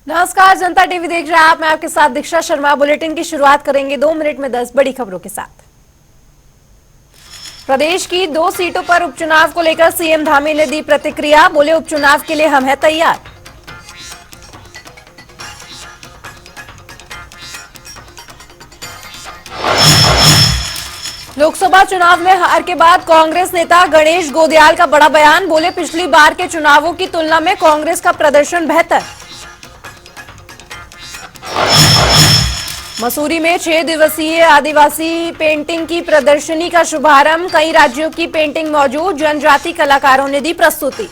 नमस्कार, जनता टीवी देख रहे हैं आप। मैं आपके साथ दीक्षा शर्मा। बुलेटिन की शुरुआत करेंगे 2 मिनट में 10 बड़ी खबरों के साथ। प्रदेश की 2 सीटों पर उपचुनाव को लेकर सीएम धामी ने दी प्रतिक्रिया। बोले, उपचुनाव के लिए हम हैं तैयार। लोकसभा चुनाव में हार के बाद कांग्रेस नेता गणेश गोदियाल का बड़ा बयान। बोले, पिछली बार के चुनावों की तुलना में कांग्रेस का प्रदर्शन बेहतर। मसूरी में 6 दिवसीय आदिवासी पेंटिंग की प्रदर्शनी का शुभारंभ। कई राज्यों की पेंटिंग मौजूद। जनजाति कलाकारों ने दी प्रस्तुति।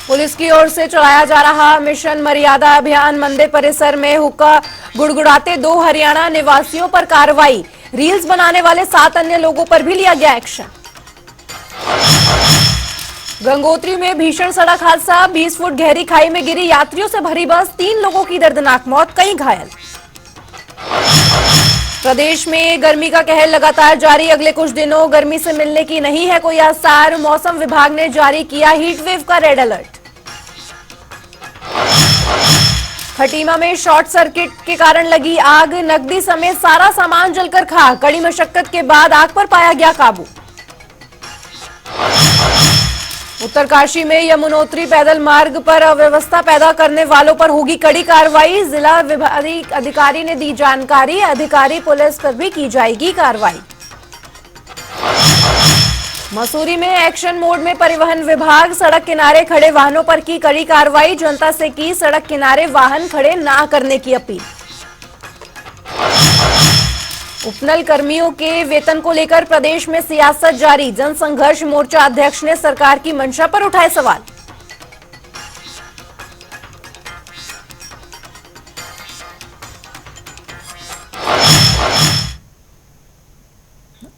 पुलिस की ओर से चलाया जा रहा मिशन मर्यादा अभियान। मंदिर परिसर में हुक्का गुड़गुड़ाते 2 हरियाणा निवासियों पर कार्रवाई। रील्स बनाने वाले 7 अन्य लोगों पर भी लिया गया एक्शन। गंगोत्री में भीषण सड़क हादसा। 20 फुट गहरी खाई में गिरी यात्रियों से भरी बस। 3 लोगों की दर्दनाक मौत, कई घायल। प्रदेश में गर्मी का कहर लगातार जारी। अगले कुछ दिनों गर्मी से मिलने की नहीं है कोई आसार। मौसम विभाग ने जारी किया हीट वेव का रेड अलर्ट। खटीमा में शॉर्ट सर्किट के कारण लगी आग। नकदी समेत सारा सामान जलकर खाक। कड़ी मशक्कत के बाद आग पर पाया गया काबू। उत्तरकाशी में यमुनोत्री पैदल मार्ग पर अव्यवस्था पैदा करने वालों पर होगी कड़ी कार्रवाई। जिला विभाग अधिकारी ने दी जानकारी। अधिकारी पुलिस पर भी की जाएगी कार्रवाई। मसूरी में एक्शन मोड में परिवहन विभाग। सड़क किनारे खड़े वाहनों पर की कड़ी कार्रवाई। जनता से की सड़क किनारे वाहन खड़े ना करने की अपील। उपनल कर्मियों के वेतन को लेकर प्रदेश में सियासत जारी। जनसंघर्ष मोर्चा अध्यक्ष ने सरकार की मंशा पर उठाए सवाल।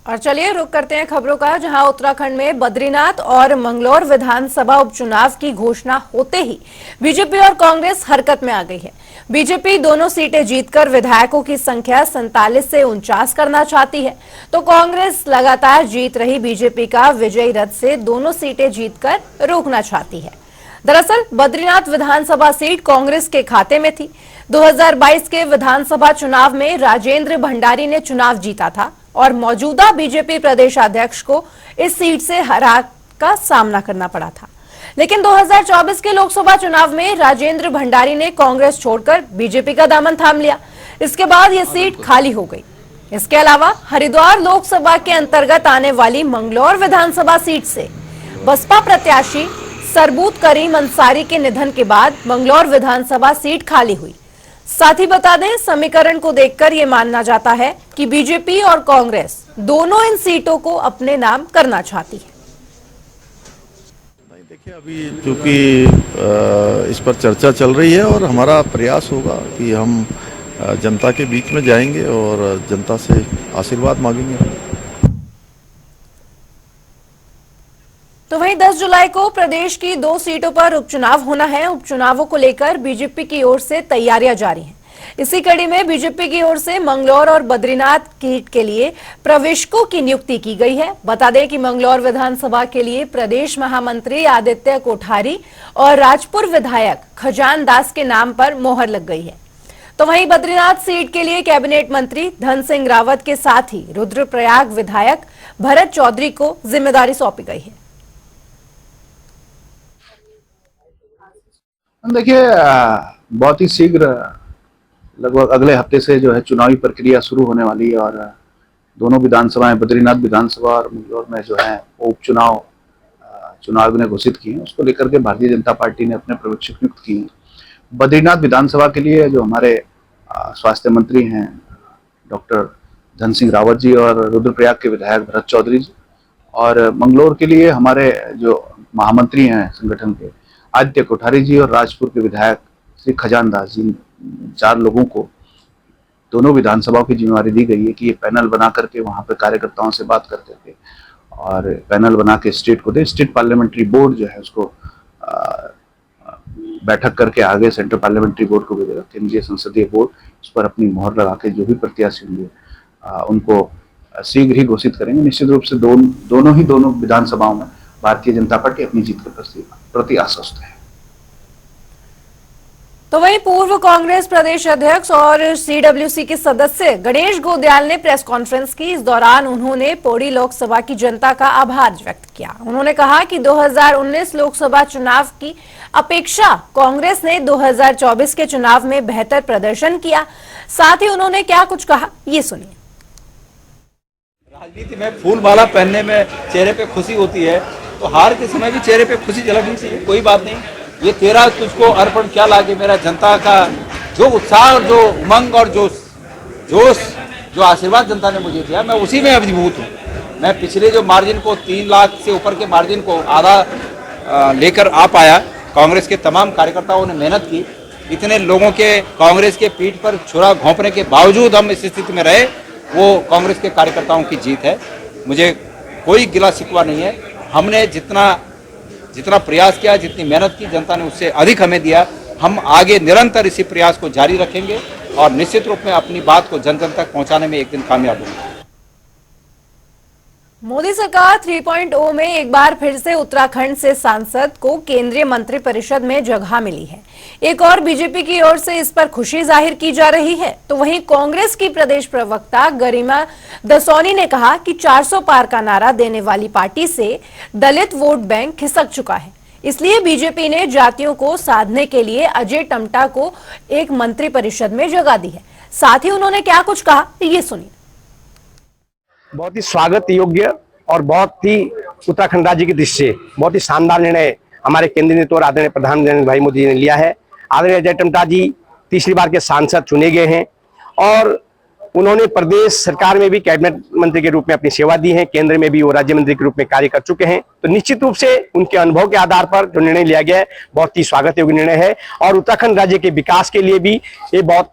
और चलिए रुक करते हैं खबरों का, जहां उत्तराखंड में बद्रीनाथ और मंगलौर विधानसभा उपचुनाव की घोषणा होते ही बीजेपी और कांग्रेस हरकत में आ गई है। बीजेपी दोनों सीटें जीतकर विधायकों की संख्या 47 से 49 करना चाहती है, तो कांग्रेस लगातार जीत रही बीजेपी का विजयी रथ से दोनों सीटें जीतकर रोकना चाहती है। दरअसल बद्रीनाथ विधानसभा सीट कांग्रेस के खाते में थी। 2022 के विधानसभा चुनाव में राजेंद्र भंडारी ने चुनाव जीता था और मौजूदा बीजेपी प्रदेशाध्यक्ष को इस सीट से हार का सामना करना पड़ा था। लेकिन 2024 के लोकसभा चुनाव में राजेंद्र भंडारी ने कांग्रेस छोड़कर बीजेपी का दामन थाम लिया। इसके बाद यह सीट खाली हो गई। इसके अलावा हरिद्वार लोकसभा के अंतर्गत आने वाली मंगलौर विधानसभा सीट से बसपा प्रत्याशी सरबूत करीम अंसारी के निधन के बाद मंगलौर विधानसभा सीट खाली हुई। साथ ही बता दें, समीकरण को देखकर यह मानना जाता है कि बीजेपी और कांग्रेस दोनों इन सीटों को अपने नाम करना चाहती है। नहीं, देखिए, अभी चूंकि इस पर चर्चा चल रही है और हमारा प्रयास होगा कि हम जनता के बीच में जाएंगे और जनता से आशीर्वाद मांगेंगे। तो वहीं 10 जुलाई को प्रदेश की 2 सीटों पर उपचुनाव होना है। उपचुनावों को लेकर बीजेपी की ओर से तैयारियां जारी हैं। इसी कड़ी में बीजेपी की ओर से मंगलौर और बद्रीनाथ सीट के लिए प्रवेशकों की नियुक्ति की गई है। बता दें कि मंगलौर विधानसभा के लिए प्रदेश महामंत्री आदित्य कोठारी और राजपुर विधायक खजान दास के नाम पर मोहर लग गई है। तो वहीं बद्रीनाथ सीट के लिए कैबिनेट मंत्री धन सिंह रावत के साथ ही रुद्रप्रयाग विधायक भरत चौधरी को जिम्मेदारी सौंपी गई है। देखिए, बहुत ही शीघ्र लगभग अगले हफ्ते से जो है चुनावी प्रक्रिया शुरू होने वाली है और दोनों विधानसभाएं, बद्रीनाथ विधानसभा और मंगलौर में जो है उपचुनाव चुनाव ने घोषित किए हैं। उसको लेकर के भारतीय जनता पार्टी ने अपने पर्यवेक्षक नियुक्त किए हैं। बद्रीनाथ विधानसभा के लिए जो हमारे स्वास्थ्य मंत्री हैं डॉक्टर धन सिंह रावत जी और रुद्रप्रयाग के विधायक भरत चौधरी जी, और मंगलौर के लिए हमारे जो महामंत्री हैं संगठन के आदित्य कोठारी जी और राजपुर के विधायक श्री खजान दास जी, 4 लोगों को दोनों विधानसभाओं की जिम्मेवारी दी गई है कि ये पैनल बना करके वहां पे कार्यकर्ताओं से बात करते थे और पैनल बना के स्टेट को दे। स्टेट पार्लियामेंट्री बोर्ड जो है उसको बैठक करके आगे सेंट्रल पार्लियामेंट्री बोर्ड को भेजेगा। केंद्रीय संसदीय बोर्ड उस पर अपनी मोहर लगा के जो भी प्रत्याशी होंगे उनको शीघ्र ही घोषित करेंगे। निश्चित रूप से दोनों विधानसभाओं में भारतीय जनता पार्टी अपनी जीत के प्रति आश्वस्त है। तो वहीं पूर्व कांग्रेस प्रदेश अध्यक्ष और सीडब्ल्यूसी के सदस्य गणेश गोंदियाल ने प्रेस कॉन्फ्रेंस की। इस दौरान उन्होंने पौड़ी लोकसभा की जनता का आभार व्यक्त किया। उन्होंने कहा कि 2019 लोकसभा चुनाव की अपेक्षा कांग्रेस ने 2024 के चुनाव में बेहतर प्रदर्शन किया। साथ ही उन्होंने क्या कुछ कहा, ये सुनिए। राजनीति में फूल माला पहनने में चेहरे पे खुशी होती है, तो हार के समय भी चेहरे पे खुशी झलकनी चाहिए, कोई बात नहीं। ये तेरा तुझको अर्पण क्या लागे, मेरा जनता का जो उत्साह और जो उमंग और जोश जो आशीर्वाद जनता ने मुझे दिया, मैं उसी में अभिभूत हूँ। मैं पिछले जो मार्जिन को 3 लाख से ऊपर के मार्जिन को आधा लेकर आ पाया। कांग्रेस के तमाम कार्यकर्ताओं ने मेहनत की। इतने लोगों के कांग्रेस के पीठ पर छुरा घोंपने के बावजूद हम इस स्थिति में रहे, वो कांग्रेस के कार्यकर्ताओं की जीत है। मुझे कोई गिला शिकवा नहीं है। हमने जितना प्रयास किया, जितनी मेहनत की, जनता ने उससे अधिक हमें दिया। हम आगे निरंतर इसी प्रयास को जारी रखेंगे और निश्चित रूप में अपनी बात को जन जन तक पहुंचाने में एक दिन कामयाब होंगे। मोदी सरकार 3.0 में एक बार फिर से उत्तराखंड से सांसद को केंद्रीय मंत्रिपरिषद में जगह मिली है। एक और बीजेपी की ओर से इस पर खुशी जाहिर की जा रही है। तो वहीं कांग्रेस की प्रदेश प्रवक्ता गरिमा दसौनी ने कहा कि 400 पार का नारा देने वाली पार्टी से दलित वोट बैंक खिसक चुका है, इसलिए बीजेपी ने जातियों को साधने के लिए अजय टम्टा को एक मंत्रिपरिषद में जगह दी है। साथ ही उन्होंने क्या कुछ कहा, ये सुनिए। बहुत ही स्वागत योग्य और बहुत ही उत्तराखंड राज्य की दृष्टि से बहुत ही शानदार निर्णय हमारे केंद्रीय नेता और आदरणीय प्रधानमंत्री नरेंद्र भाई मोदी जी ने लिया है। आदरणीय अजय टम्टा जी तीसरी बार के सांसद चुने गए हैं और उन्होंने प्रदेश सरकार में भी कैबिनेट मंत्री के रूप में अपनी सेवा दी है, केंद्र में भी वो राज्य मंत्री के रूप में कार्य कर चुके हैं। तो निश्चित रूप से उनके अनुभव के आधार पर जो निर्णय लिया गया है बहुत ही स्वागत योग्य निर्णय है और उत्तराखंड राज्य के विकास के लिए भी ये बहुत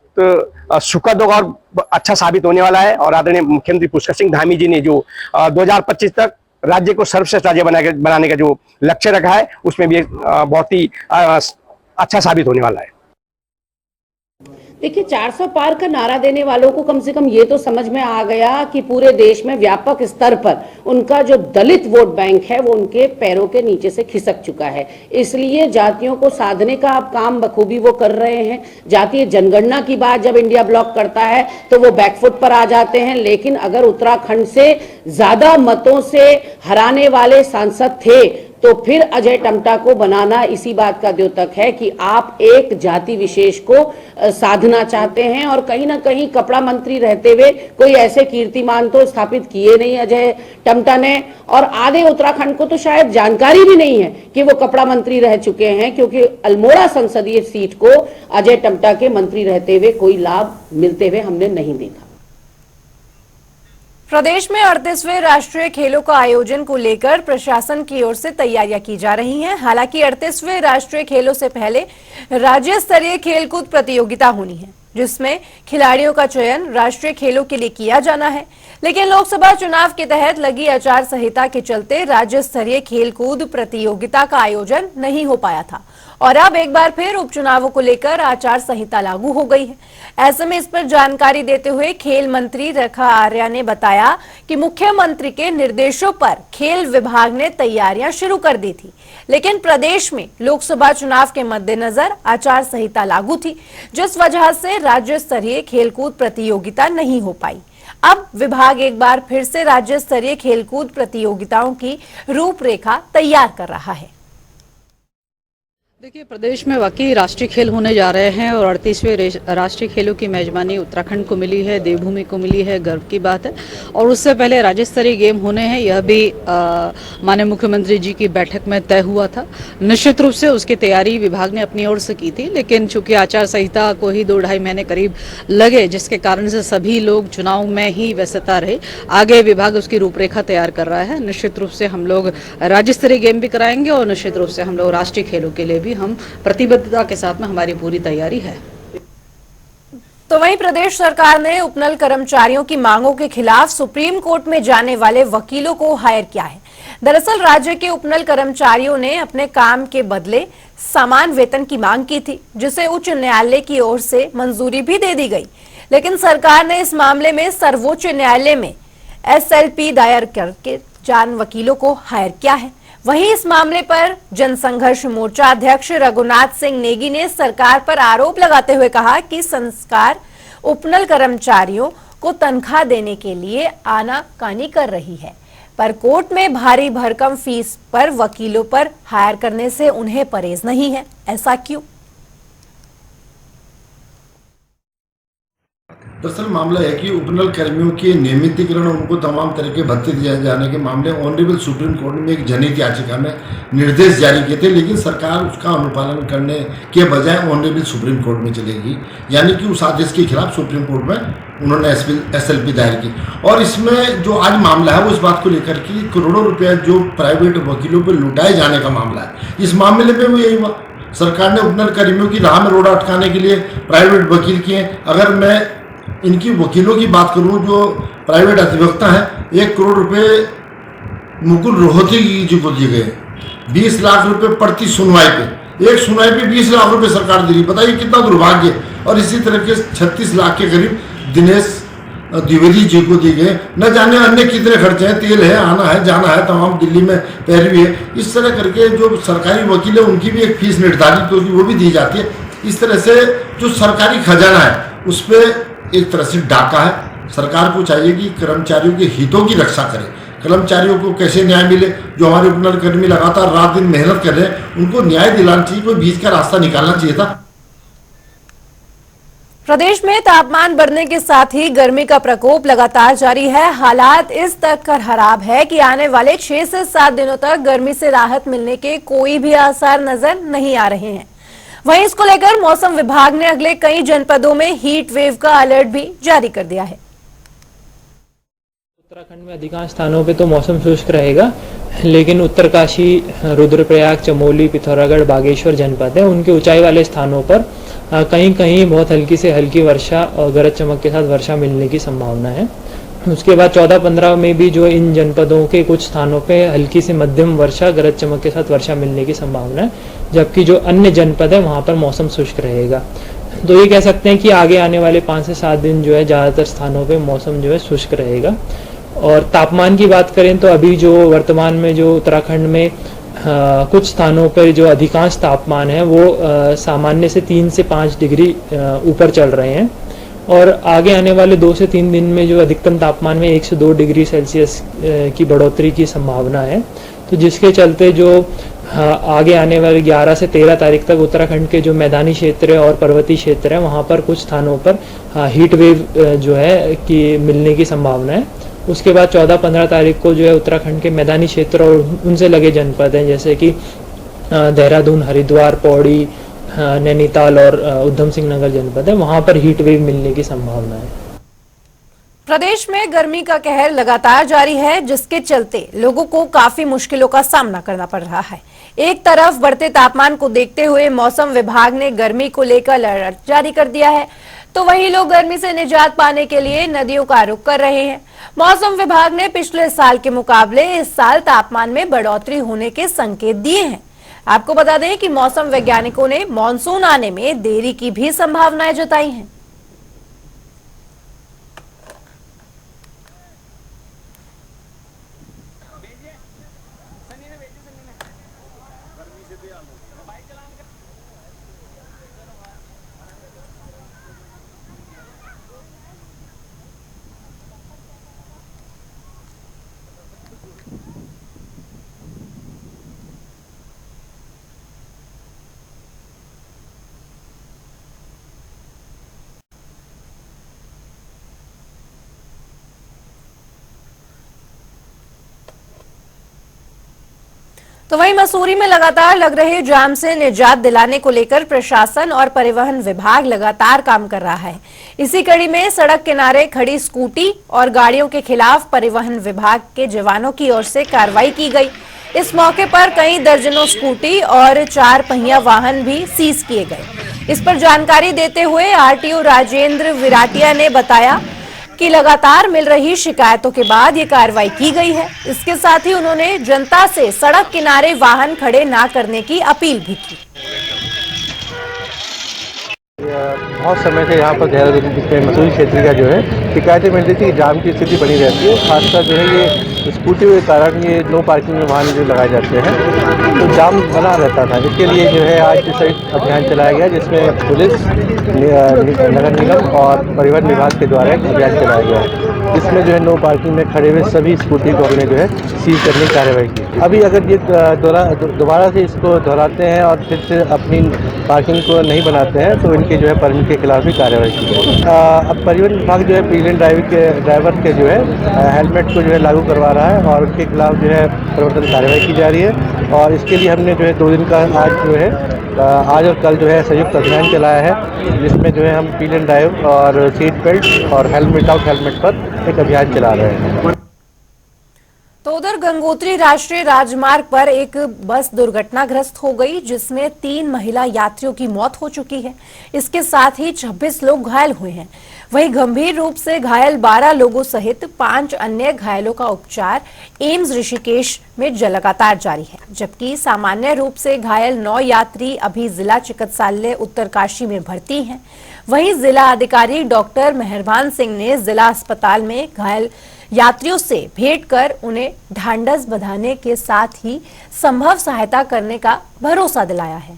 सुखद और अच्छा साबित होने वाला है। और आदरणीय मुख्यमंत्री पुष्कर सिंह धामी जी ने जो 2025 तक राज्य को सर्वश्रेष्ठ राज्य बनाने का जो लक्ष्य रखा है, उसमें भी बहुत ही अच्छा साबित होने वाला है। देखिए, 400 पार का नारा देने वालों को कम से कम ये तो समझ में आ गया कि पूरे देश में व्यापक स्तर पर उनका जो दलित वोट बैंक है वो उनके पैरों के नीचे से खिसक चुका है। इसलिए जातियों को साधने का अब काम बखूबी वो कर रहे हैं। जातीय जनगणना की बात जब इंडिया ब्लॉक करता है तो वो बैकफुट पर आ जाते हैं, लेकिन अगर उत्तराखंड से ज्यादा मतों से हराने वाले सांसद थे तो फिर अजय टम्टा को बनाना इसी बात का द्योतक है कि आप एक जाति विशेष को साधना चाहते हैं। और कहीं ना कहीं कपड़ा मंत्री रहते हुए कोई ऐसे कीर्तिमान तो स्थापित किए नहीं अजय टम्टा ने, और आधे उत्तराखंड को तो शायद जानकारी भी नहीं है कि वो कपड़ा मंत्री रह चुके हैं, क्योंकि अल्मोड़ा संसदीय सीट को अजय टम्टा के मंत्री रहते हुए कोई लाभ मिलते हुए हमने नहीं देखा। प्रदेश में 38वें राष्ट्रीय खेलों का आयोजन को लेकर प्रशासन की ओर से तैयारियां की जा रही हैं। हालांकि 38वें राष्ट्रीय खेलों से पहले राज्य स्तरीय खेलकूद प्रतियोगिता होनी है, जिसमें खिलाड़ियों का चयन राष्ट्रीय खेलों के लिए किया जाना है। लेकिन लोकसभा चुनाव के तहत लगी आचार संहिता के चलते राज्य स्तरीय खेलकूद प्रतियोगिता का आयोजन नहीं हो पाया था और अब एक बार फिर उपचुनावों को लेकर आचार संहिता लागू हो गई है। ऐसे में इस पर जानकारी देते हुए खेल मंत्री रेखा आर्या ने बताया कि मुख्यमंत्री के निर्देशों पर खेल विभाग ने तैयारियां शुरू कर दी थी, लेकिन प्रदेश में लोकसभा चुनाव के मद्देनजर आचार संहिता लागू थी, जिस वजह से राज्य स्तरीय खेलकूद प्रतियोगिता नहीं हो पाई। अब विभाग एक बार फिर से राज्य स्तरीय खेलकूद प्रतियोगिताओं की रूपरेखा तैयार कर रहा है। देखिए, प्रदेश में वाकई राष्ट्रीय खेल होने जा रहे हैं और 38वें राष्ट्रीय खेलों की मेजबानी उत्तराखंड को मिली है, देवभूमि को मिली है, गर्व की बात है। और उससे पहले राज्य स्तरीय गेम होने हैं, यह भी माननीय मुख्यमंत्री जी की बैठक में तय हुआ था। निश्चित रूप से उसकी तैयारी विभाग ने अपनी ओर से की थी, लेकिन चूंकि आचार संहिता को ही 2-2.5 महीने करीब लगे, जिसके कारण से सभी लोग चुनाव में ही व्यस्तता रहे। आगे विभाग उसकी रूपरेखा तैयार कर रहा है। निश्चित रूप से हम लोग राज्य स्तरीय गेम भी कराएंगे और निश्चित रूप से हम लोग राष्ट्रीय खेलों के लिए हम प्रतिबद्धता के साथ में हमारी पूरी तैयारी है। तो वहीं प्रदेश सरकार ने उपनल कर्मचारियों की मांगों के खिलाफ सुप्रीम कोर्ट में जाने वाले वकीलों को हायर किया है। दरअसल राज्य के उपनल कर्मचारियों ने अपने काम के बदले समान वेतन की मांग की थी, जिसे उच्च न्यायालय की ओर से मंजूरी भी दे दी गई, लेकिन सरकार ने इस मामले में सर्वोच्च न्यायालय में SLP दायर करके जान वकीलों को हायर किया है। वहीं इस मामले पर जनसंघर्ष मोर्चा अध्यक्ष रघुनाथ सिंह नेगी ने सरकार पर आरोप लगाते हुए कहा कि सरकार उपनल कर्मचारियों को तनख्वाह देने के लिए आनाकानी कर रही है, पर कोर्ट में भारी भरकम फीस पर वकीलों पर हायर करने से उन्हें परहेज नहीं है। ऐसा क्यों? दरअसल मामला है कि उपनल कर्मियों के नियमितीकरण और उनको तमाम तरह के भत्ते दिए जाने के मामले ऑनरेबल सुप्रीम कोर्ट में एक जनहित याचिका में निर्देश जारी किए थे, लेकिन सरकार उसका अनुपालन करने के बजाय ऑनरेबल सुप्रीम कोर्ट में चलेगी, यानी कि उस आदेश के खिलाफ सुप्रीम कोर्ट में उन्होंने SLP दायर की। और इसमें जो आज मामला है वो इस बात को लेकर कि करोड़ों रुपया जो प्राइवेट वकीलों पर लुटाए जाने का मामला है, इस मामले में भी यही हुआ। सरकार ने उपनल कर्मियों की राह में रोड़ा अटकाने के लिए प्राइवेट वकील किए। अगर मैं इनकी वकीलों की बात करूं जो प्राइवेट अधिवक्ता हैं, 1 करोड़ रुपए मुकुल रोहतगी जी को दिए गए, 20 लाख रुपए प्रति सुनवाई पे, एक सुनवाई पे 20 लाख रुपए सरकार दे रही। बताइए कितना दुर्भाग्य। और इसी तरह के 36 लाख के करीब दिनेश द्विवेदी जी को दिए गए। न जाने अन्य कितने खर्चे हैं, तेल है, आना है, जाना है, तमाम दिल्ली में पैरवी है। इस तरह करके जो सरकारी वकील है उनकी भी एक फीस निर्धारित होगी, वो भी दी जाती है। इस तरह से जो सरकारी खजाना है उस पर एक तरह से डाका है। सरकार को चाहिए कि कर्मचारियों के हितों की रक्षा करे। कर्मचारियों को कैसे न्याय मिले, जो हमारे उपनल कर्मी लगातार रात दिन मेहनत कर रहे हैं, उनको न्याय दिलाना चाहिए, कोई बीच का रास्ता निकालना चाहिए था। प्रदेश में तापमान बढ़ने के साथ ही गर्मी का प्रकोप लगातार जारी है। हालात इस तक खराब है कि आने वाले 6 से 7 दिनों तक गर्मी से राहत मिलने के कोई भी आसार नजर नहीं आ रहे हैं। वहीं इसको लेकर मौसम विभाग ने अगले कई जनपदों में हीट वेव का अलर्ट भी जारी कर दिया है। उत्तराखंड में अधिकांश स्थानों पे तो मौसम शुष्क रहेगा, लेकिन उत्तरकाशी, रुद्रप्रयाग, चमोली, पिथौरागढ़, बागेश्वर जनपद है, उनके ऊंचाई वाले स्थानों पर कहीं कहीं बहुत हल्की से हल्की वर्षा और गरज चमक के साथ वर्षा मिलने की संभावना है। उसके बाद 14-15 में भी जो इन जनपदों के कुछ स्थानों पे हल्की से मध्यम वर्षा, गरज चमक के साथ वर्षा मिलने की संभावना है, जबकि जो अन्य जनपद है वहाँ पर मौसम शुष्क रहेगा। तो ये कह सकते हैं कि आगे आने वाले 5 से 7 दिन जो है ज़्यादातर स्थानों पे मौसम जो है शुष्क रहेगा। और तापमान की बात करें तो अभी जो वर्तमान में जो उत्तराखंड में कुछ स्थानों पर जो अधिकांश तापमान है वो सामान्य से 3 से 5 डिग्री ऊपर चल रहे हैं, और आगे आने वाले 2 से 3 दिन में जो अधिकतम तापमान में 1 से 2 डिग्री सेल्सियस की बढ़ोतरी की संभावना है। तो जिसके चलते जो आगे आने वाले 11 से 13 तारीख तक उत्तराखंड के जो मैदानी क्षेत्र और पर्वतीय क्षेत्र है वहाँ पर कुछ स्थानों पर हीट वेव जो है कि मिलने की संभावना है। उसके बाद 14-15 तारीख को जो है उत्तराखंड के मैदानी क्षेत्र और उनसे लगे जनपद हैं जैसे कि देहरादून, हरिद्वार, पौड़ी, नैनीताल और उधम सिंह नगर जनपद है, वहां पर हीट वेव मिलने की संभावना है। प्रदेश में गर्मी का कहर लगातार जारी है, जिसके चलते लोगों को काफी मुश्किलों का सामना करना पड़ रहा है। एक तरफ बढ़ते तापमान को देखते हुए मौसम विभाग ने गर्मी को लेकर अलर्ट जारी कर दिया है, तो वहीं लोग गर्मी से निजात पाने के लिए नदियों का रुख कर रहे हैं। मौसम विभाग ने पिछले साल के मुकाबले इस साल तापमान में बढ़ोतरी होने के संकेत दिए हैं। आपको बता दें कि मौसम वैज्ञानिकों ने मानसून आने में देरी की भी संभावनाएं जताई हैं। तो वहीं मसूरी में लगातार लग रहे जाम से निजात दिलाने को लेकर प्रशासन और परिवहन विभाग लगातार काम कर रहा है। इसी कड़ी में सड़क किनारे खड़ी स्कूटी और गाड़ियों के खिलाफ परिवहन विभाग के जवानों की ओर से कार्रवाई की गई। इस मौके पर कई दर्जनों स्कूटी और 4 पहिया वाहन भी सीज किए गए। इस पर जानकारी देते हुए आरटीओ राजेंद्र विराटिया ने बताया कि लगातार मिल रही शिकायतों के बाद ये कार्रवाई की गई है। इसके साथ ही उन्होंने जनता से सड़क किनारे वाहन खड़े ना करने की अपील भी की। बहुत समय से यहाँ पर देहरादून के मसूरी क्षेत्र का जो है शिकायतें मिलती थी कि जाम की स्थिति बनी रहती है। खासकर जो है ये स्कूटी के कारण ये नो पार्किंग में वाहन जो लगाए जाते हैं तो जाम बना रहता था। इसके लिए जो है आज सहित अभियान चलाया गया, जिसमें पुलिस, नगर निगम और परिवहन विभाग के द्वारा एक अभियान चलाया गया है। इसमें जो है नो पार्किंग में खड़े हुए सभी स्कूटी को हमने जो है सीज करने की कार्रवाई की। अभी अगर ये दोबारा से इसको दोहराते हैं और फिर से अपनी पार्किंग को नहीं बनाते हैं तो इनके जो है परमिट के खिलाफ भी कार्रवाई की जाएगी। अब परिवहन विभाग जो है पीलेन ड्राइवर के जो है हेलमेट को जो है लागू करवा रहा है और उनके खिलाफ जो है प्रवर्तन कार्रवाई की जा रही है। और इसके लिए हमने जो है 2 दिन का आज और कल जो है संयुक्त अभियान चलाया है, जिसमें जो है हम पीलेन ड्राइव और सीट बेल्ट और हेलमेट विदाउट हेलमेट पर एक अभियान चला रहे हैं। तो उधर गंगोत्री राष्ट्रीय राजमार्ग पर एक बस दुर्घटनाग्रस्त हो गई, जिसमें 3 महिला यात्रियों की मौत हो चुकी है। इसके साथ ही 26 लोग घायल हुए हैं। वहीं गंभीर रूप से घायल 12 लोगों सहित 5 अन्य घायलों का उपचार एम्स ऋषिकेश में लगातार जारी है, जबकि सामान्य रूप से घायल 9 यात्री अभी जिला चिकित्सालय उत्तरकाशी में भर्ती हैं। वहीं जिला अधिकारी डॉक्टर मेहरबान सिंह ने जिला अस्पताल में घायल यात्रियों से भेंट कर उन्हें ढांढस बंधाने के साथ ही संभव सहायता करने का भरोसा दिलाया है।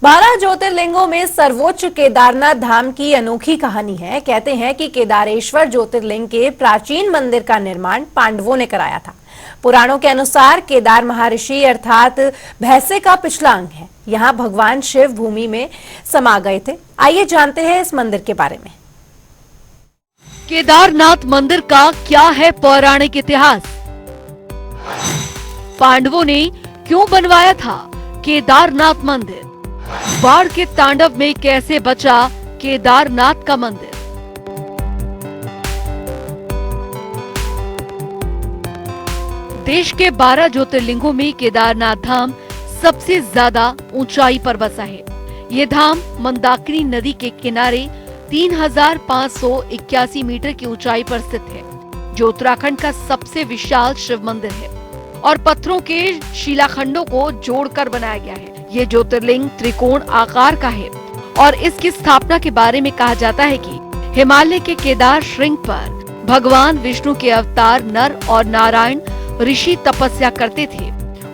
बारह ज्योतिर्लिंगों में सर्वोच्च केदारनाथ धाम की अनोखी कहानी है। कहते हैं कि केदारेश्वर ज्योतिर्लिंग के प्राचीन मंदिर का निर्माण पांडवों ने कराया था। पुराणों के अनुसार केदार महर्षि अर्थात भैंसे का पिछला अंग है। यहाँ भगवान शिव भूमि में समा गए थे। आइए जानते हैं इस मंदिर के बारे में। केदारनाथ मंदिर का क्या है पौराणिक इतिहास? पांडवों ने क्यों बनवाया था केदारनाथ मंदिर? बाढ़ के तांडव में कैसे बचा केदारनाथ का मंदिर? देश के 12 ज्योतिर्लिंगों में केदारनाथ धाम सबसे ज्यादा ऊंचाई पर बसा है। ये धाम मंदाकिनी नदी के किनारे 3581 मीटर की ऊंचाई पर स्थित है, जो उत्तराखंड का सबसे विशाल शिव मंदिर है और पत्थरों के शिलाखंडों को जोड़कर बनाया गया है। ये ज्योतिर्लिंग त्रिकोण आकार का है और इसकी स्थापना के बारे में कहा जाता है कि हिमालय के केदार श्रृंग पर भगवान विष्णु के अवतार नर और नारायण ऋषि तपस्या करते थे।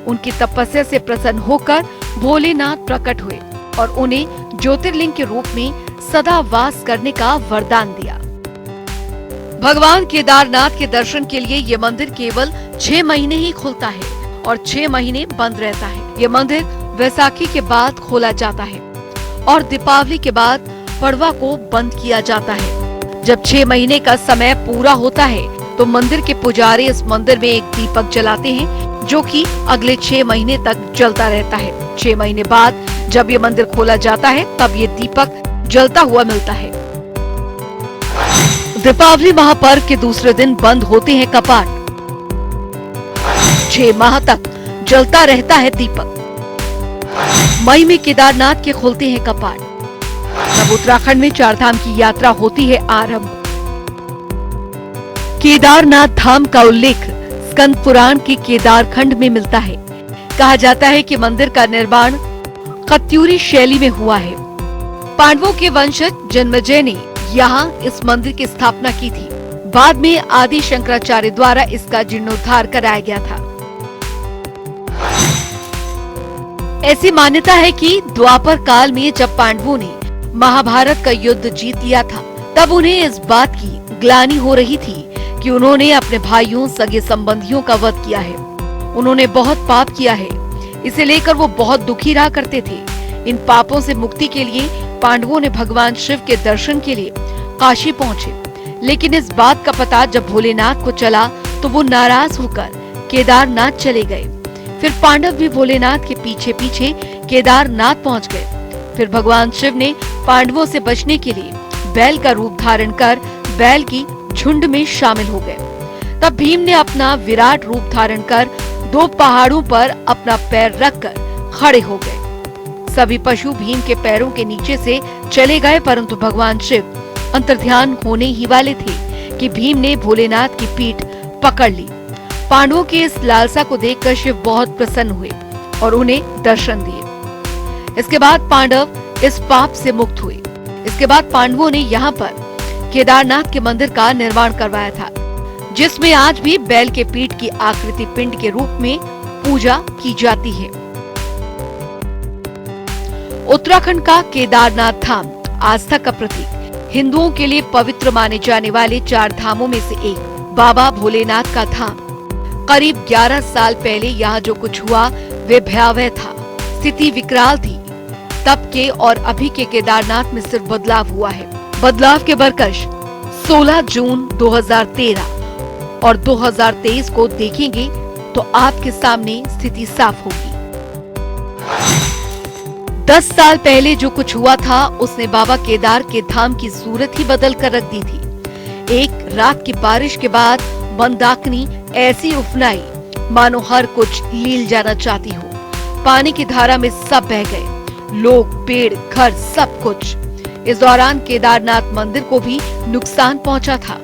उनकी तपस्या से प्रसन्न होकर भोलेनाथ प्रकट हुए और उन्हें ज्योतिर्लिंग के रूप में सदा वास करने का वरदान दिया। भगवान केदारनाथ के दर्शन के लिए ये मंदिर केवल 6 महीने ही खुलता है और 6 महीने बंद रहता है। ये मंदिर वैसाखी के बाद खोला जाता है और दीपावली के बाद पड़वा को बंद किया जाता है। जब 6 महीने का समय पूरा होता है तो मंदिर के पुजारी इस मंदिर में एक दीपक जलाते हैं, जो कि अगले 6 महीने तक जलता रहता है। 6 महीने बाद जब ये मंदिर खोला जाता है तब ये दीपक जलता हुआ मिलता है। दीपावली महापर्व के दूसरे दिन बंद होते हैं कपाट। 6 माह तक जलता रहता है दीपक। मई में केदारनाथ के खुलते हैं कपाट। तब उत्तराखंड में 4 धाम की यात्रा होती है आरंभ। केदारनाथ धाम का उल्लेख स्कंद पुराण के केदारखंड में मिलता है। कहा जाता है कि मंदिर का निर्माण कत्यूरी शैली में हुआ है। पांडवों के वंशज जन्मेजय ने यहाँ इस मंदिर की स्थापना की थी। बाद में आदि शंकराचार्य द्वारा इसका जीर्णोद्धार कराया गया था। ऐसी मान्यता है कि द्वापर काल में जब पांडवों ने महाभारत का युद्ध जीत लिया था, तब उन्हें इस बात की ग्लानि हो रही थी कि उन्होंने अपने भाइयों सगे संबंधियों का वध किया है। उन्होंने बहुत पाप किया है, इसे लेकर वो बहुत दुखी रहा करते थे। इन पापों से मुक्ति के लिए पांडवों ने भगवान शिव के दर्शन के लिए काशी पहुँचे। लेकिन इस बात का पता जब भोलेनाथ को चला तो वो नाराज होकर केदारनाथ चले गए। फिर पांडव भी भोलेनाथ के पीछे पीछे केदारनाथ पहुँच गए। फिर भगवान शिव ने पांडवों से बचने के लिए बैल का रूप धारण कर बैल की झुंड में शामिल हो गए। तब भीम ने अपना विराट रूप धारण कर 2 पहाड़ों पर अपना पैर रखकर खड़े हो गए। सभी पशु भीम के पैरों के नीचे से चले गए, परंतु भगवान शिव अंतर्ध्यान होने ही वाले थे कि भीम ने भोलेनाथ की पीठ पकड़ ली। पांडवों की इस लालसा को देखकर शिव बहुत प्रसन्न हुए और उन्हें दर्शन दिए। इसके बाद पांडव इस पाप से मुक्त हुए। इसके बाद पांडवों ने यहाँ पर केदारनाथ के मंदिर का निर्माण करवाया था, जिसमें आज भी बैल के पीठ की आकृति पिंड के रूप में पूजा की जाती है। उत्तराखंड का केदारनाथ धाम आस्था का प्रतीक, हिंदुओं के लिए पवित्र माने जाने वाले 4 धामों में से एक बाबा भोलेनाथ का धाम। करीब 11 साल पहले यहाँ जो कुछ हुआ वे भयावह था। स्थिति विकराल थी। तब के और अभी के केदारनाथ में सिर्फ बदलाव हुआ है। बदलाव के बरकश 16 जून 2013 और 2023 को देखेंगे तो आपके सामने स्थिति साफ होगी। 10 साल पहले जो कुछ हुआ था उसने बाबा केदार के धाम की सूरत ही बदल कर रख दी थी। एक रात की बारिश के बाद मंदाकिनी ऐसी उफनाई मानो हर कुछ लील जाना चाहती हो। पानी की धारा में सब बह गए, लोग, पेड़, घर, सब कुछ। इस दौरान केदारनाथ मंदिर को भी नुकसान पहुंचा था।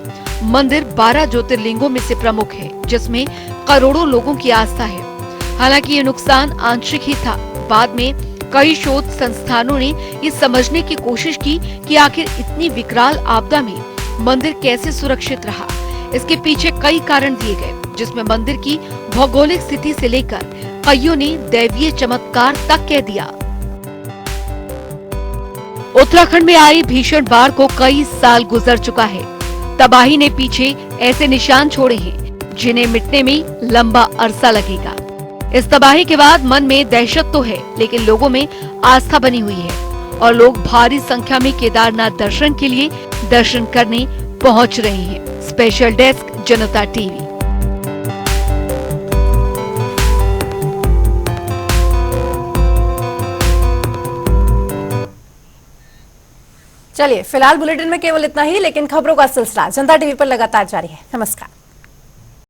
मंदिर 12 ज्योतिर्लिंगों में से प्रमुख है, जिसमें करोड़ों लोगों की आस्था है। हालांकि ये नुकसान आंशिक ही था। बाद में कई शोध संस्थानों ने ये समझने की कोशिश की कि आखिर इतनी विकराल आपदा में मंदिर कैसे सुरक्षित रहा। इसके पीछे कई कारण दिए गए, जिसमें मंदिर की भौगोलिक स्थिति से लेकर कईयों ने दैवीय चमत्कार तक कह दिया। उत्तराखंड में आई भीषण बाढ़ को कई साल गुजर चुका है। तबाही ने पीछे ऐसे निशान छोड़े हैं जिन्हें मिटने में लंबा अरसा लगेगा। इस तबाही के बाद मन में दहशत तो है, लेकिन लोगों में आस्था बनी हुई है और लोग भारी संख्या में केदारनाथ दर्शन के लिए दर्शन करने पहुंच रहे हैं। स्पेशल डेस्क, जनता टीवी। चलिए, फिलहाल बुलेटिन में केवल इतना ही, लेकिन खबरों का सिलसिला जनता टीवी पर लगातार जारी है। नमस्कार।